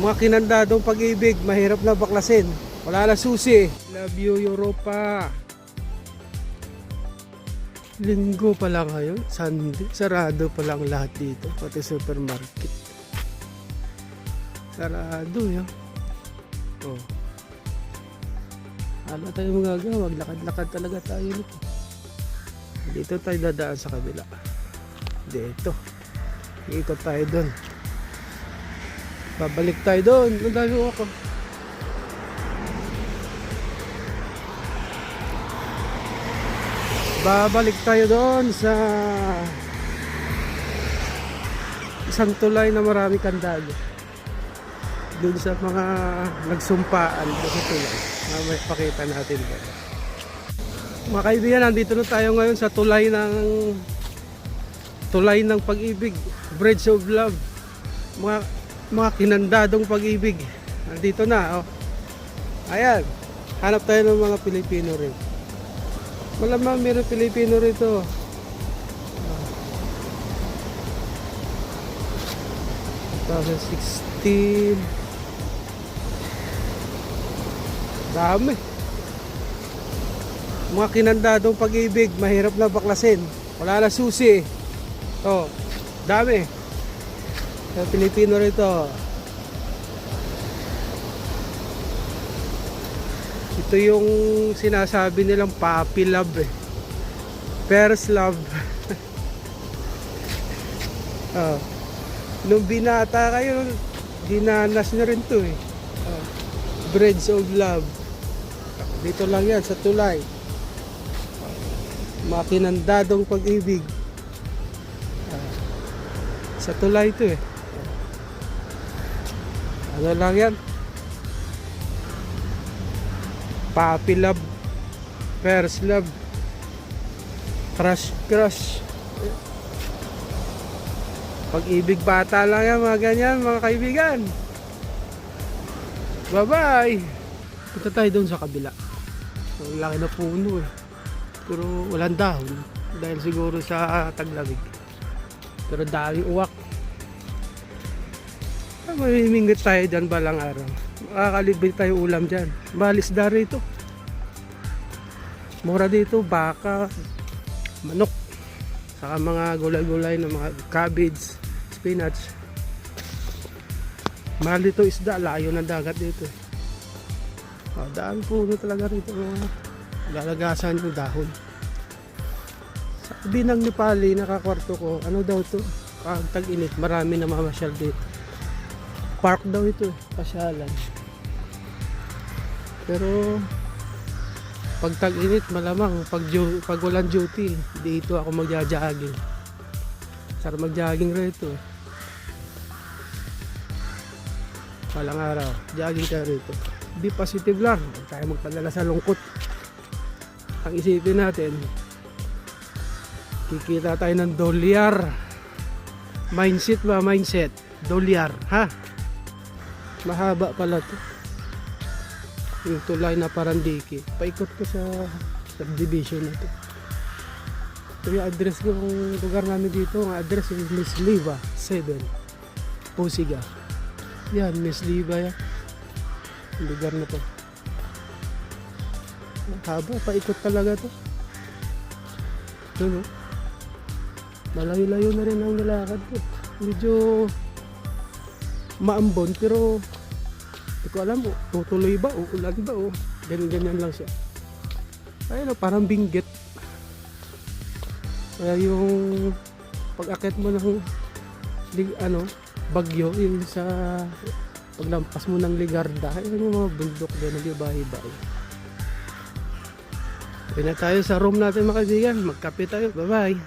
Mga kinandadong pag-ibig, mahirap na baklasin. Wala na susi. Love you, Europa. Linggo pa lang ngayon, Sunday. Sarado pa lang lahat dito, pati supermarket. Sarado yun. Oh. Ano tayo magagawa? Maglakad-lakad talaga tayo nito. Dito tayo dadaan sa kabila. Dito. Ikot tayo doon. Babalik tayo doon. Ang dami ako. Babalik tayo doon sa isang tulay na marami kandado. Doon sa mga nagsumpaan sa tulay. Mamaya pakita natin ba. Mga kaibigan, nandito na tayo ngayon sa tulay ng pag-ibig, Bridge of Love. Mga kinandadong pag-ibig. Nandito na, oh. Ayan. Hanap tayo ng mga Pilipino rin. Malamang meron Pilipino rito. 2016. Dami. Mga kinandadong pag-ibig, mahirap na baklasin. Wala na susi. Oh, dami. May Pilipino rito. Ito yung sinasabi nilang puppy love eh. First love. Oh. Nung binata kayo, dinanas nyo rin to eh. Oh. Bridge of Love. Dito lang yan sa tulay. Mga kinandadong pag-ibig. Sa tulay to eh. Ano lang yan? Puppy love, first love, crush. Pag-ibig bata lang yan, mga ganyan, mga kaibigan. Bye-bye. Punta tayo doon sa kabila. Ang laki na puno eh. Pero walang dahon. Dahil siguro sa taglamig. Pero daming uwak. Mamimingit tayo dyan balang araw. Makakalibig tayo ulam dyan. Balisda rito. Mura dito, baka, manok. Saka mga gulay-gulay na mga cabbage, spinach. Mahal dito isda, layo ng dagat dito. Daan puno talaga rito. Lalagasan yung dahon. Sa binang Nepali, nakakwarto ko, ano daw to? Tag-init, marami na mamasyal dito. Park daw ito, pasyalan. Pero pag tag-init, malamang pag walang duty, dito ako magja-jogging. Sarap mag-jogging rito. Walang araw, jogging ka rito. Be positive lang, huwag tayo magpadala sa lungkot. Ang isipin natin, kikita tayo ng dolyar. Mindset ba? Mindset. Dolyar, ha? Mahaba pala to. Yung tulay na Parandiki. Paikot ko sa subdivision na to. Ito yung address ko, yung lugar namin dito. Ang address is Miss Liva 7 Pusiga. Yan, Miss Liva yan. Yung lugar na to. Haba, paikot talaga to. Ito no. Malayo-layo na rin ang nilakad ko. Medyo maambon pero hindi ko alam tutuloy ba o ulan ba o ganyan lang siya. Ayun o, parang binggit. Kaya yung pag-akit mo ng bagyo, yung sa paglampas mo ng Ligarda, ayun yung mga bundok doon, nag-ibahe-bahe. Kaya na tayo sa room natin mga kaibigan, magkape tayo, bye bye.